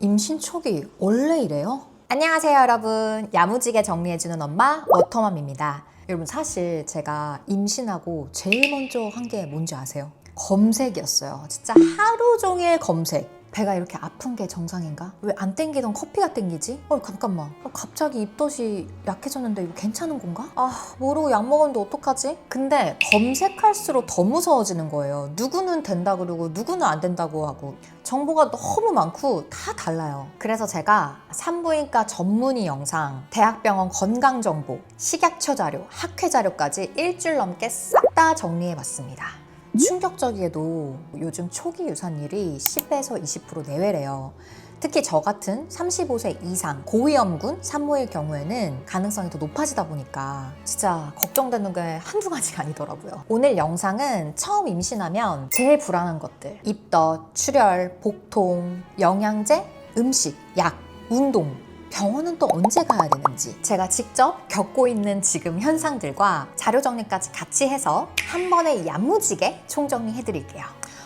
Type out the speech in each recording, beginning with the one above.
임신 초기 원래 이래요? 안녕하세요 여러분, 야무지게 정리해주는 엄마 워터맘입니다. 여러분, 사실 제가 임신하고 제일 먼저 한 게 뭔지 아세요? 검색이었어요. 진짜 하루 종일 검색. 배가 이렇게 아픈 게 정상인가? 왜 안 땡기던 커피가 땡기지? 잠깐만, 갑자기 입덧이 약해졌는데 이거 괜찮은 건가? 모르고 약 먹었는데 어떡하지? 근데 검색할수록 더 무서워지는 거예요. 누구는 된다 그러고 누구는 안 된다고 하고 정보가 너무 많고 다 달라요. 그래서 제가 산부인과 전문의 영상, 대학병원 건강정보, 식약처 자료, 학회 자료까지 일주일 넘게 싹 다 정리해봤습니다. 충격적이게도 요즘 초기 유산율이 10에서 20% 내외래요. 특히 저 같은 35세 이상 고위험군 산모일 경우에는 가능성이 더 높아지다 보니까 진짜 걱정되는 게 한두 가지가 아니더라고요. 오늘 영상은 처음 임신하면 제일 불안한 것들, 입덧, 출혈, 복통, 영양제, 음식, 약, 운동, 병원은 또 언제 가야 되는지 제가 직접 겪고 있는 지금 현상들과 자료 정리까지 같이 해서 한 번에 야무지게 총정리해 드릴게요.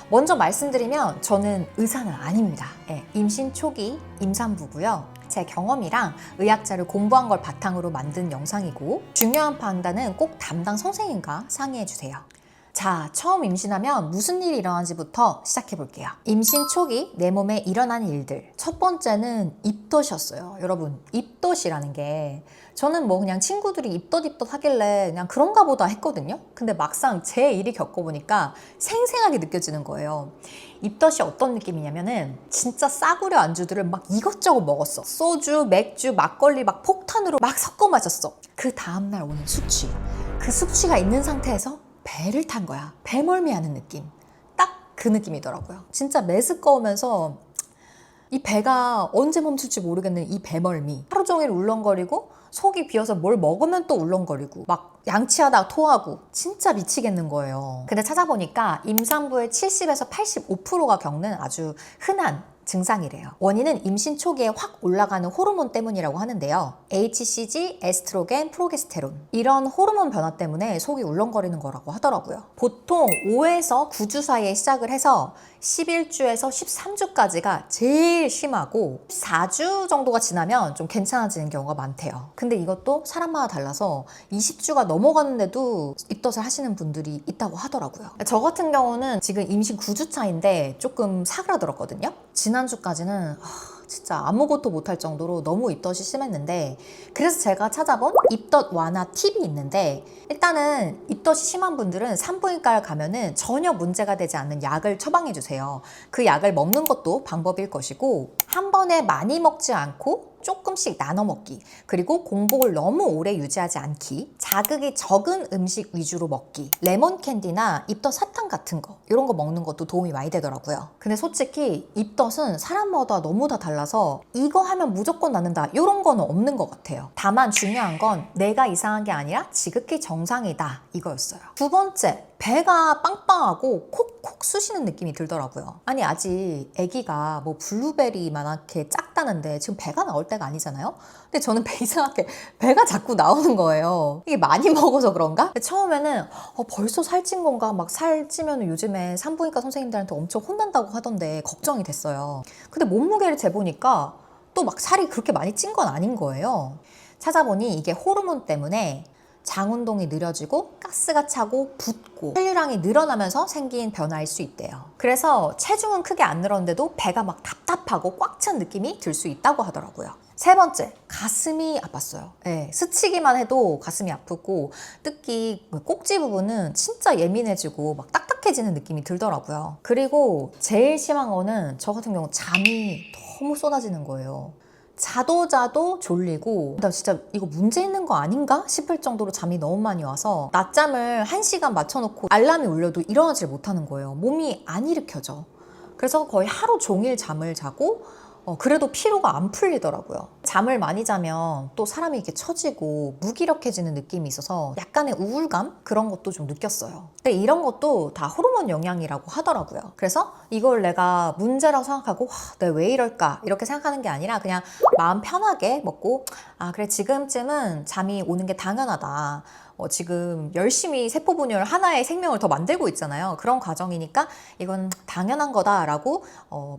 먼저 말씀드리면 저는 의사는 아닙니다. 임신 초기 임산부고요. 제 경험이랑 의학자를 공부한 걸 바탕으로 만든 영상이고, 중요한 판단은 꼭 담당 선생님과 상의해 주세요. 자, 처음 임신하면 무슨 일이 일어나는지부터 시작해 볼게요. 임신 초기 내 몸에 일어나는 일들. 첫 번째는 입덧이었어요. 여러분, 입덧이라는 게 저는 뭐 그냥 친구들이 입덧 하길래 그냥 그런가 보다 했거든요. 근데 막상 제 일이 겪어보니까 생생하게 느껴지는 거예요. 입덧이 어떤 느낌이냐면은 진짜 싸구려 안주들을 막 이것저것 먹었어. 소주, 맥주, 막걸리 막 폭탄으로 막 섞어 마셨어. 그 다음날 오는 숙취. 그 숙취가 있는 상태에서 배를 탄 거야. 배멀미하는 느낌. 딱 그 느낌이더라고요. 진짜 메스꺼우면서 이 배가 언제 멈출지 모르겠는 이 배멀미. 하루 종일 울렁거리고 속이 비어서 뭘 먹으면 또 울렁거리고 막 양치하다가 토하고 진짜 미치겠는 거예요. 근데 찾아보니까 임산부의 70에서 85%가 겪는 아주 흔한 증상이래요. 원인은 임신 초기에 확 올라가는 호르몬 때문이라고 하는데요. HCG, 에스트로겐, 프로게스테론, 이런 호르몬 변화 때문에 속이 울렁거리는 거라고 하더라고요. 보통 5에서 9주 사이에 시작을 해서 11주에서 13주까지가 제일 심하고 4주 정도가 지나면 좀 괜찮아지는 경우가 많대요. 근데 이것도 사람마다 달라서 20주가 넘어가는데도 입덧을 하시는 분들이 있다고 하더라고요. 저 같은 경우는 지금 임신 9주 차인데 조금 사그라들었거든요. 지난주까지는 진짜 아무것도 못할 정도로 너무 입덧이 심했는데, 그래서 제가 찾아본 입덧 완화 팁이 있는데, 일단은 입덧이 심한 분들은 산부인과를 가면은 전혀 문제가 되지 않는 약을 처방해 주세요. 그 약을 먹는 것도 방법일 것이고, 한 번에 많이 먹지 않고 조금씩 나눠 먹기, 그리고 공복을 너무 오래 유지하지 않기, 자극이 적은 음식 위주로 먹기, 레몬 캔디나 입덧 사탕 같은 거, 이런 거 먹는 것도 도움이 많이 되더라고요. 근데 솔직히 입덧은 사람마다 너무 다 달라서 이거 하면 무조건 낫는다 이런 거는 없는 것 같아요. 다만 중요한 건 내가 이상한 게 아니라 지극히 정상이다 이거였어요. 두 번째, 배가 빵빵하고 콕콕 쑤시는 느낌이 들더라고요. 아니, 아직 아기가 뭐 블루베리만하게 작다는데 지금 배가 나올 때가 아니잖아요? 근데 저는 이상하게 배가 자꾸 나오는 거예요. 이게 많이 먹어서 그런가? 처음에는 벌써 살찐 건가? 막 살찌면 요즘에 산부인과 선생님들한테 엄청 혼난다고 하던데 걱정이 됐어요. 근데 몸무게를 재보니까 또 막 살이 그렇게 많이 찐 건 아닌 거예요. 찾아보니 이게 호르몬 때문에 장 운동이 느려지고 가스가 차고 붓고 혈류량이 늘어나면서 생긴 변화일 수 있대요. 그래서 체중은 크게 안 늘었는데도 배가 막 답답하고 꽉 찬 느낌이 들 수 있다고 하더라고요. 세 번째, 가슴이 아팠어요. 스치기만 해도 가슴이 아프고, 특히 꼭지 부분은 진짜 예민해지고 막 딱딱해지는 느낌이 들더라고요. 그리고 제일 심한 거는 저 같은 경우 잠이 너무 쏟아지는 거예요. 자도 졸리고, 나 진짜 이거 문제 있는 거 아닌가 싶을 정도로 잠이 너무 많이 와서 낮잠을 1시간 맞춰놓고 알람이 울려도 일어나질 못하는 거예요. 몸이 안 일으켜져. 그래서 거의 하루 종일 잠을 자고 그래도 피로가 안 풀리더라고요. 잠을 많이 자면 또 사람이 이렇게 처지고 무기력해지는 느낌이 있어서 약간의 우울감? 그런 것도 좀 느꼈어요. 근데 이런 것도 다 호르몬 영향이라고 하더라고요. 그래서 이걸 내가 문제라고 생각하고 내가 왜 이럴까 이렇게 생각하는 게 아니라 그냥 마음 편하게 먹고, 그래 지금쯤은 잠이 오는 게 당연하다. 지금 열심히 세포 분열 하나의 생명을 더 만들고 있잖아요. 그런 과정이니까 이건 당연한 거다라고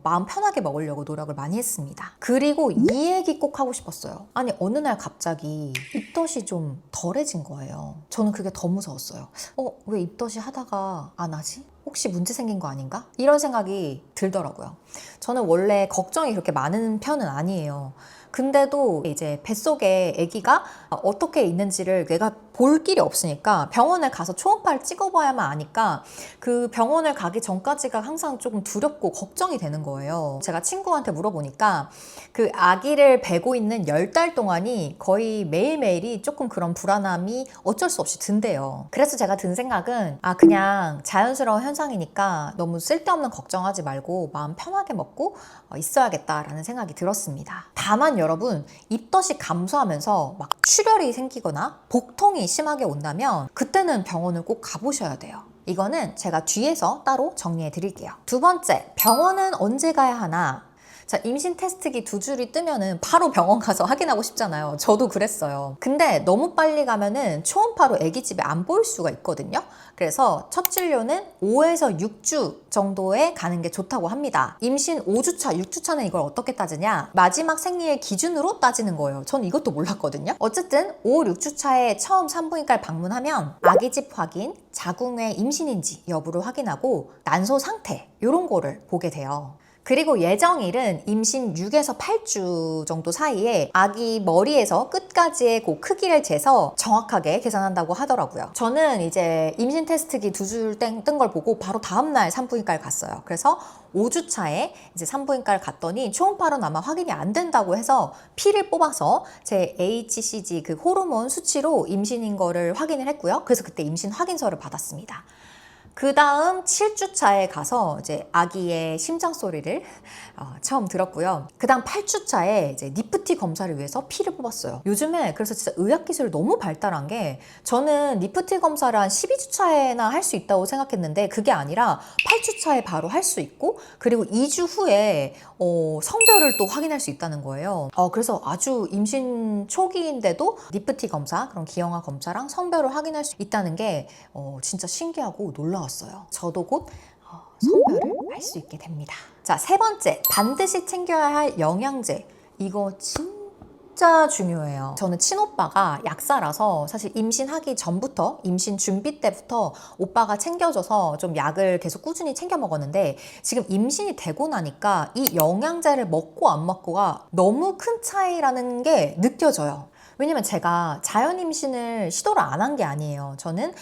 마음 편하게 먹으려고 노력을 많이 했습니다. 그리고 이 얘기 꼭 하고 싶었어요. 아니 어느 날 갑자기 입덧이 좀 덜해진 거예요. 저는 그게 더 무서웠어요. 왜 입덧이 하다가 안 하지? 혹시 문제 생긴 거 아닌가? 이런 생각이 들더라고요. 저는 원래 걱정이 그렇게 많은 편은 아니에요. 근데도 이제 뱃속에 아기가 어떻게 있는지를 내가 볼 길이 없으니까 병원을 가서 초음파를 찍어봐야만 아니까 그 병원을 가기 전까지가 항상 조금 두렵고 걱정이 되는 거예요. 제가 친구한테 물어보니까 그 아기를 배고 있는 10달 동안이 거의 매일매일이 조금 그런 불안함이 어쩔 수 없이 든대요. 그래서 제가 든 생각은 그냥 자연스러운 현상이니까 너무 쓸데없는 걱정하지 말고 마음 편하게 먹고 있어야겠다라는 생각이 들었습니다. 다만 여러분, 입덧이 감소하면서 막 출혈이 생기거나 복통이 심하게 온다면 그때는 병원을 꼭 가보셔야 돼요. 이거는 제가 뒤에서 따로 정리해 드릴게요. 두 번째, 병원은 언제 가야 하나? 자, 임신 테스트기 2줄이 뜨면은 바로 병원 가서 확인하고 싶잖아요. 저도 그랬어요. 근데 너무 빨리 가면은 초음파로 아기 집에 안 보일 수가 있거든요. 그래서 첫 진료는 5에서 6주 정도에 가는 게 좋다고 합니다. 임신 5주차, 6주차는 이걸 어떻게 따지냐? 마지막 생리의 기준으로 따지는 거예요. 전 이것도 몰랐거든요. 어쨌든 5, 6주차에 처음 산부인과를 방문하면 아기 집 확인, 자궁외 임신인지 여부를 확인하고 난소 상태 이런 거를 보게 돼요. 그리고 예정일은 임신 6에서 8주 정도 사이에 아기 머리에서 끝까지의 그 크기를 재서 정확하게 계산한다고 하더라고요. 저는 이제 임신 테스트기 2줄 뜬 걸 보고 바로 다음날 산부인과를 갔어요. 그래서 5주 차에 이제 산부인과를 갔더니 초음파로는 아마 확인이 안 된다고 해서 피를 뽑아서 제 HCG 그 호르몬 수치로 임신인 거를 확인을 했고요. 그래서 그때 임신 확인서를 받았습니다. 그 다음 7주차에 가서 이제 아기의 심장 소리를 처음 들었고요. 그 다음 8주차에 이제 니프티 검사를 위해서 피를 뽑았어요. 요즘에 그래서 진짜 의학기술이 너무 발달한 게 저는 니프티 검사를 한 12주차에나 할 수 있다고 생각했는데 그게 아니라 8주차에 바로 할 수 있고 그리고 2주 후에 성별을 또 확인할 수 있다는 거예요. 그래서 아주 임신 초기인데도 니프티 검사, 그런 기형아 검사랑 성별을 확인할 수 있다는 게 진짜 신기하고 놀라웠어요. 저도 곧 성별을 알 수 있게 됩니다. 자, 세 번째, 반드시 챙겨야 할 영양제. 이거 진짜 중요해요. 저는 친오빠가 약사라서 사실 임신하기 전부터 임신 준비 때부터 오빠가 챙겨줘서 좀 약을 계속 꾸준히 챙겨 먹었는데 지금 임신이 되고 나니까 이 영양제를 먹고 안 먹고가 너무 큰 차이라는 게 느껴져요. 왜냐면 제가 자연 임신을 시도를 안 한 게 아니에요. 저는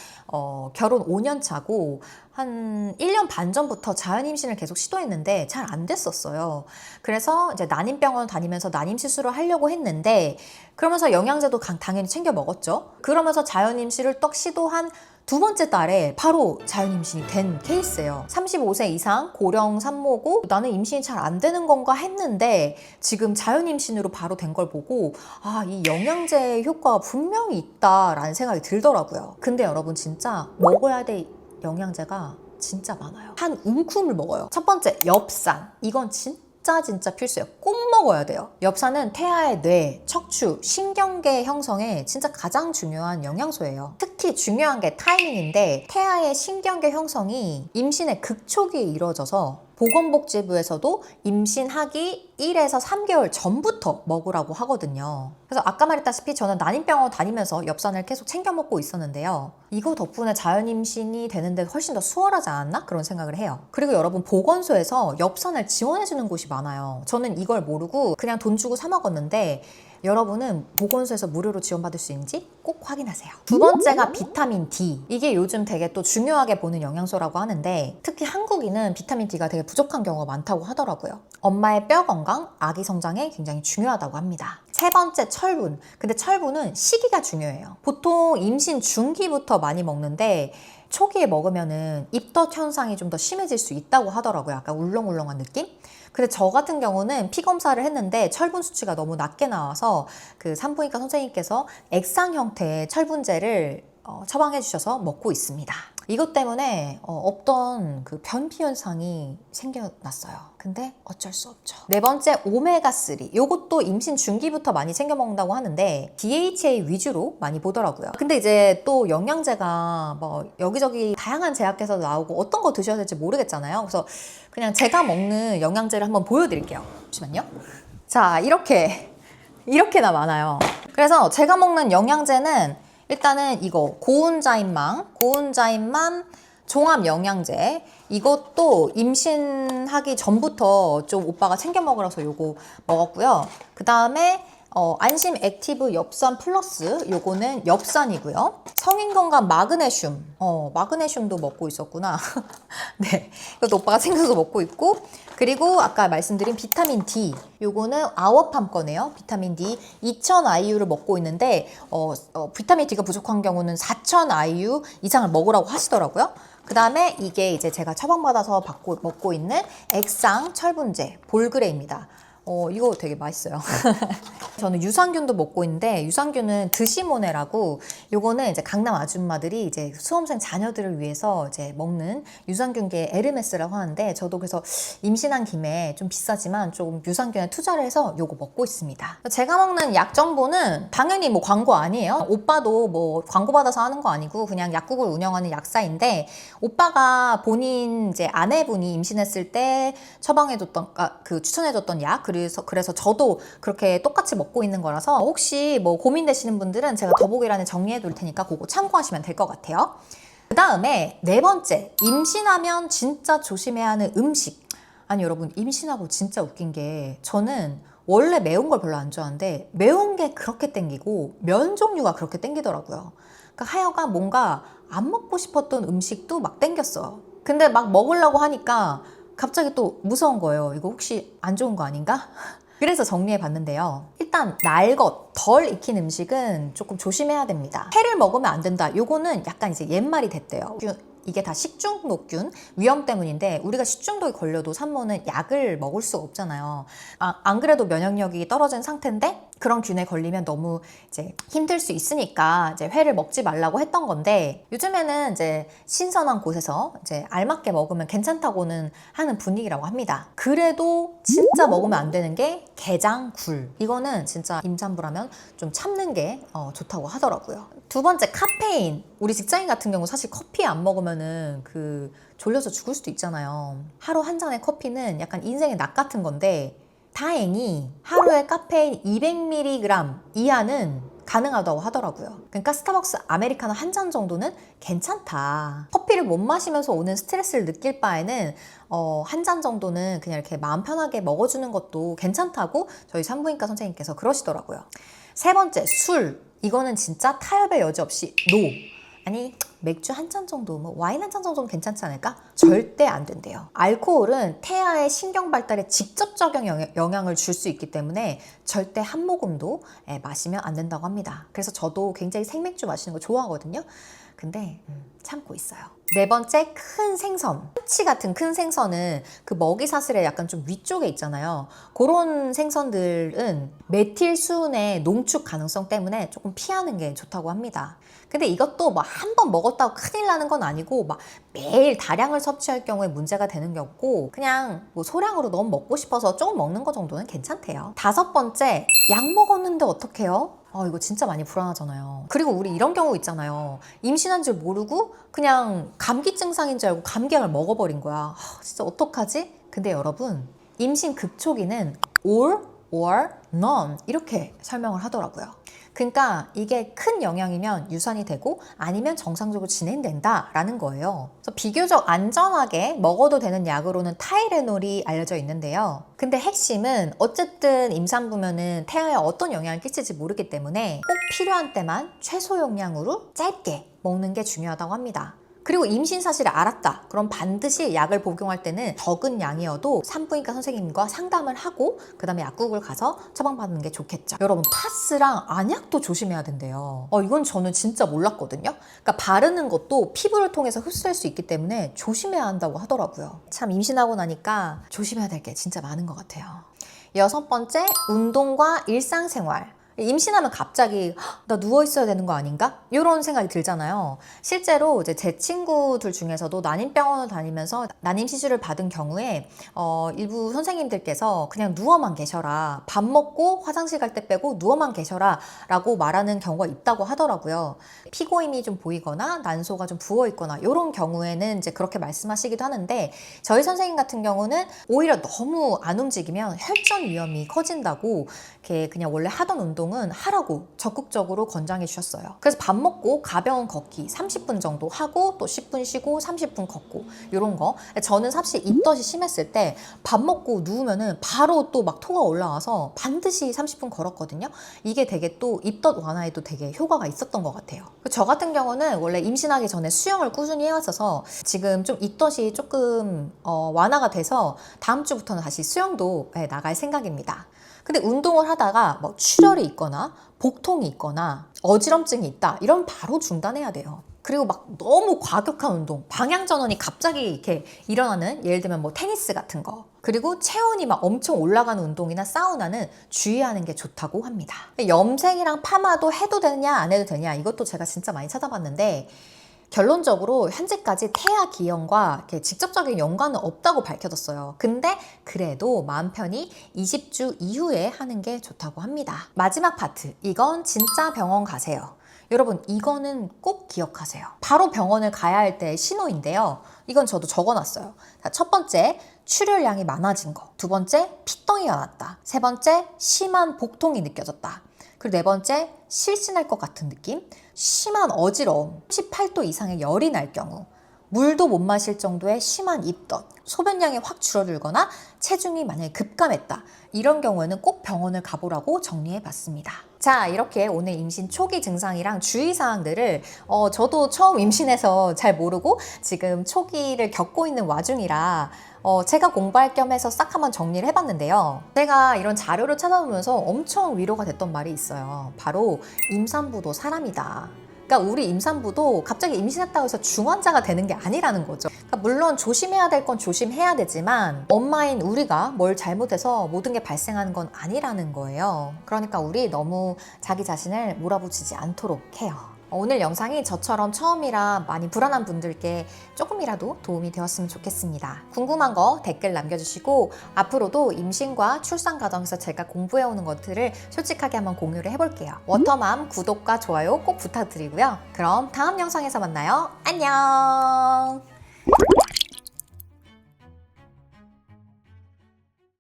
결혼 5년 차고 한 1년 반 전부터 자연 임신을 계속 시도했는데 잘 안 됐었어요. 그래서 이제 난임병원 다니면서 난임 시술을 하려고 했는데 그러면서 영양제도 당연히 챙겨 먹었죠. 그러면서 자연 임신을 떡 시도한 두 번째 달에 바로 자연 임신이 된 케이스예요. 35세 이상 고령 산모고 나는 임신이 잘 안 되는 건가 했는데 지금 자연 임신으로 바로 된 걸 보고 이 영양제 효과가 분명히 있다라는 생각이 들더라고요. 근데 여러분 진짜 먹어야 될 영양제가 진짜 많아요. 한 움큼을 먹어요. 첫 번째, 엽산. 이건 진짜 필수예요. 꼭 먹어야 돼요. 엽산은 태아의 뇌, 척추, 신경계 형성에 진짜 가장 중요한 영양소예요. 특히 중요한 게 타이밍인데 태아의 신경계 형성이 임신의 극초기에 이루어져서 보건복지부에서도 임신하기 1에서 3개월 전부터 먹으라고 하거든요. 그래서 아까 말했다시피 저는 난임병원 다니면서 엽산을 계속 챙겨 먹고 있었는데요. 이거 덕분에 자연 임신이 되는데 훨씬 더 수월하지 않았나? 그런 생각을 해요. 그리고 여러분 보건소에서 엽산을 지원해주는 곳이 많아요. 저는 이걸 모르고 그냥 돈 주고 사 먹었는데 여러분은 보건소에서 무료로 지원받을 수 있는지 꼭 확인하세요. 두 번째가 비타민 D. 이게 요즘 되게 또 중요하게 보는 영양소라고 하는데 특히 한국인은 비타민 D가 되게 부족한 경우가 많다고 하더라고요. 엄마의 뼈 건강, 아기 성장에 굉장히 중요하다고 합니다. 세 번째, 철분. 근데 철분은 시기가 중요해요. 보통 임신 중기부터 많이 먹는데 초기에 먹으면은 입덧 현상이 좀 더 심해질 수 있다고 하더라고요. 약간 울렁울렁한 느낌? 근데 저 같은 경우는 피 검사를 했는데 철분 수치가 너무 낮게 나와서 그 산부인과 선생님께서 액상 형태의 철분제를 처방해 주셔서 먹고 있습니다. 이것 때문에 없던 그 변비 현상이 생겨났어요. 근데 어쩔 수 없죠. 네 번째, 오메가3. 요것도 임신 중기부터 많이 챙겨 먹는다고 하는데 DHA 위주로 많이 보더라고요. 근데 이제 또 영양제가 뭐 여기저기 다양한 제약회사도 나오고 어떤 거 드셔야 될지 모르겠잖아요. 그래서 그냥 제가 먹는 영양제를 한번 보여드릴게요. 잠시만요. 자, 이렇게나 많아요. 그래서 제가 먹는 영양제는 일단은 이거 고운자인맘 종합 영양제. 이것도 임신하기 전부터 좀 오빠가 챙겨 먹으라서 요거 먹었고요. 그 다음에 안심 액티브 엽산 플러스, 요거는 엽산이고요. 성인 건강 마그네슘, 마그네슘도 먹고 있었구나. 네, 이것도 오빠가 챙겨서 먹고 있고, 그리고 아까 말씀드린 비타민 D, 요거는 아워팜 거네요. 비타민 D 2000 IU를 먹고 있는데 비타민 D가 부족한 경우는 4000 IU 이상을 먹으라고 하시더라고요. 그 다음에 이게 이제 제가 처방받아서 먹고 있는 액상 철분제 볼그레입니다. 이거 되게 맛있어요. 저는 유산균도 먹고 있는데, 유산균은 드시모네라고, 요거는 이제 강남 아줌마들이 이제 수험생 자녀들을 위해서 이제 먹는 유산균계 에르메스라고 하는데, 저도 그래서 임신한 김에 좀 비싸지만 좀 유산균에 투자를 해서 요거 먹고 있습니다. 제가 먹는 약 정보는 당연히 뭐 광고 아니에요. 오빠도 뭐 광고 받아서 하는 거 아니고 그냥 약국을 운영하는 약사인데, 오빠가 본인 이제 아내분이 임신했을 때 처방해줬던, 추천해줬던 약, 그래서 저도 그렇게 똑같이 먹고 있는 거라서 혹시 뭐 고민되시는 분들은 제가 더보기란에 정리해 둘 테니까 그거 참고하시면 될 것 같아요. 그 다음에 네 번째, 임신하면 진짜 조심해야 하는 음식. 아니 여러분, 임신하고 진짜 웃긴 게, 저는 원래 매운 걸 별로 안 좋아하는데 매운 게 그렇게 땡기고 면 종류가 그렇게 땡기더라고요. 그러니까 하여간 뭔가 안 먹고 싶었던 음식도 막 땡겼어요. 근데 막 먹으려고 하니까 갑자기 또 무서운 거예요. 이거 혹시 안 좋은 거 아닌가? 그래서 정리해 봤는데요. 일단 날 것, 덜 익힌 음식은 조금 조심해야 됩니다. 회를 먹으면 안 된다. 요거는 약간 이제 옛말이 됐대요. 이게 다 식중독균 위험 때문인데, 우리가 식중독이 걸려도 산모는 약을 먹을 수가 없잖아요. 안 그래도 면역력이 떨어진 상태인데 그런 균에 걸리면 너무 이제 힘들 수 있으니까 이제 회를 먹지 말라고 했던 건데, 요즘에는 이제 신선한 곳에서 이제 알맞게 먹으면 괜찮다고는 하는 분위기라고 합니다. 그래도 진짜 먹으면 안 되는 게 게장, 굴. 이거는 진짜 임산부라면 좀 참는 게 좋다고 하더라고요. 두 번째, 카페인. 우리 직장인 같은 경우 사실 커피 안 먹으면은 졸려서 죽을 수도 있잖아요. 하루 한 잔의 커피는 약간 인생의 낙 같은 건데, 다행히 하루에 카페인 200mg 이하는 가능하다고 하더라고요. 그러니까 스타벅스 아메리카노 한 잔 정도는 괜찮다. 커피를 못 마시면서 오는 스트레스를 느낄 바에는 한 잔 정도는 그냥 이렇게 마음 편하게 먹어주는 것도 괜찮다고 저희 산부인과 선생님께서 그러시더라고요. 세 번째, 술. 이거는 진짜 타협의 여지 없이 NO. 아니, 맥주 한 잔 정도, 뭐 와인 한 잔 정도는 괜찮지 않을까? 절대 안 된대요. 알코올은 태아의 신경 발달에 직접적인 영향을 줄 수 있기 때문에 절대 한 모금도 마시면 안 된다고 합니다. 그래서 저도 굉장히 생맥주 마시는 거 좋아하거든요. 근데 참고 있어요. 네 번째, 큰 생선. 참치 같은 큰 생선은 그 먹이 사슬에 약간 좀 위쪽에 있잖아요. 그런 생선들은 메틸수은의 농축 가능성 때문에 조금 피하는 게 좋다고 합니다. 근데 이것도 뭐 한 번 먹었다고 큰일 나는 건 아니고, 막 매일 다량을 섭취할 경우에 문제가 되는 게 없고, 그냥 뭐 소량으로 너무 먹고 싶어서 조금 먹는 거 정도는 괜찮대요. 다섯 번째, 약 먹었는데 어떡해요? 이거 진짜 많이 불안하잖아요. 그리고 우리 이런 경우 있잖아요. 임신한 줄 모르고 그냥 감기 증상인 줄 알고 감기약을 먹어버린 거야. 진짜 어떡하지? 근데 여러분, 임신 극초기는 all or none 이렇게 설명을 하더라고요. 그러니까 이게 큰 영향이면 유산이 되고 아니면 정상적으로 진행된다라는 거예요. 그래서 비교적 안전하게 먹어도 되는 약으로는 타이레놀이 알려져 있는데요. 근데 핵심은 어쨌든 임산부면은 태아에 어떤 영향을 끼칠지 모르기 때문에 꼭 필요한 때만 최소 용량으로 짧게 먹는 게 중요하다고 합니다. 그리고 임신 사실을 알았다. 그럼 반드시 약을 복용할 때는 적은 양이어도 산부인과 선생님과 상담을 하고 그 다음에 약국을 가서 처방받는 게 좋겠죠. 여러분, 파스랑 안약도 조심해야 된대요. 이건 저는 진짜 몰랐거든요. 그러니까 바르는 것도 피부를 통해서 흡수할 수 있기 때문에 조심해야 한다고 하더라고요. 참 임신하고 나니까 조심해야 될 게 진짜 많은 것 같아요. 여섯 번째, 운동과 일상생활. 임신하면 갑자기 "헉, 나 누워 있어야 되는 거 아닌가? 이런 생각이 들잖아요. 실제로 이제 제 친구들 중에서도 난임병원을 다니면서 난임 시술을 받은 경우에 일부 선생님들께서 그냥 누워만 계셔라. 밥 먹고 화장실 갈 때 빼고 누워만 계셔라 라고 말하는 경우가 있다고 하더라고요. 피고임이 좀 보이거나 난소가 좀 부어 있거나 이런 경우에는 이제 그렇게 말씀하시기도 하는데, 저희 선생님 같은 경우는 오히려 너무 안 움직이면 혈전 위험이 커진다고 이렇게 그냥 원래 하던 운동은 하라고 적극적으로 권장해 주셨어요. 그래서 밥 먹고 가벼운 걷기 30분 정도 하고 또 10분 쉬고 30분 걷고 이런 거. 저는 사실 입덧이 심했을 때 밥 먹고 누우면은 바로 또 막 토가 올라와서 반드시 30분 걸었거든요. 이게 되게 또 입덧 완화에도 되게 효과가 있었던 것 같아요. 저 같은 경우는 원래 임신하기 전에 수영을 꾸준히 해왔어서 지금 좀 입덧이 조금 완화가 돼서 다음 주부터는 다시 수영도 나갈 생각입니다. 근데 운동을 하다가 뭐 출혈이 있거나 복통이 있거나 어지럼증이 있다 이러면 바로 중단해야 돼요. 그리고 막 너무 과격한 운동, 방향 전환이 갑자기 이렇게 일어나는, 예를 들면 뭐 테니스 같은 거, 그리고 체온이 막 엄청 올라가는 운동이나 사우나는 주의하는 게 좋다고 합니다. 염색이랑 파마도 해도 되냐 안 해도 되냐, 이것도 제가 진짜 많이 찾아봤는데 결론적으로 현재까지 태아 기형과 이렇게 직접적인 연관은 없다고 밝혀졌어요. 근데 그래도 마음 편히 20주 이후에 하는 게 좋다고 합니다. 마지막 파트, 이건 진짜 병원 가세요. 여러분, 이거는 꼭 기억하세요. 바로 병원을 가야 할 때의 신호인데요. 이건 저도 적어놨어요. 첫 번째, 출혈량이 많아진 거. 두 번째, 피덩이가 났다. 세 번째, 심한 복통이 느껴졌다. 그리고 네 번째, 실신할 것 같은 느낌, 심한 어지러움, 18도 이상의 열이 날 경우, 물도 못 마실 정도의 심한 입덧, 소변량이 확 줄어들거나 체중이 만약에 급감했다. 이런 경우에는 꼭 병원을 가보라고 정리해봤습니다. 자, 이렇게 오늘 임신 초기 증상이랑 주의사항들을 저도 처음 임신해서 잘 모르고 지금 초기를 겪고 있는 와중이라 제가 공부할 겸 해서 싹 한번 정리를 해봤는데요. 제가 이런 자료를 찾아보면서 엄청 위로가 됐던 말이 있어요. 바로 임산부도 사람이다. 그러니까 우리 임산부도 갑자기 임신했다고 해서 중환자가 되는 게 아니라는 거죠. 그러니까 물론 조심해야 될 건 조심해야 되지만 엄마인 우리가 뭘 잘못해서 모든 게 발생하는 건 아니라는 거예요. 그러니까 우리 너무 자기 자신을 몰아붙이지 않도록 해요. 오늘 영상이 저처럼 처음이라 많이 불안한 분들께 조금이라도 도움이 되었으면 좋겠습니다. 궁금한 거 댓글 남겨주시고 앞으로도 임신과 출산 과정에서 제가 공부해오는 것들을 솔직하게 한번 공유를 해볼게요. 워터맘 구독과 좋아요 꼭 부탁드리고요. 그럼 다음 영상에서 만나요. 안녕.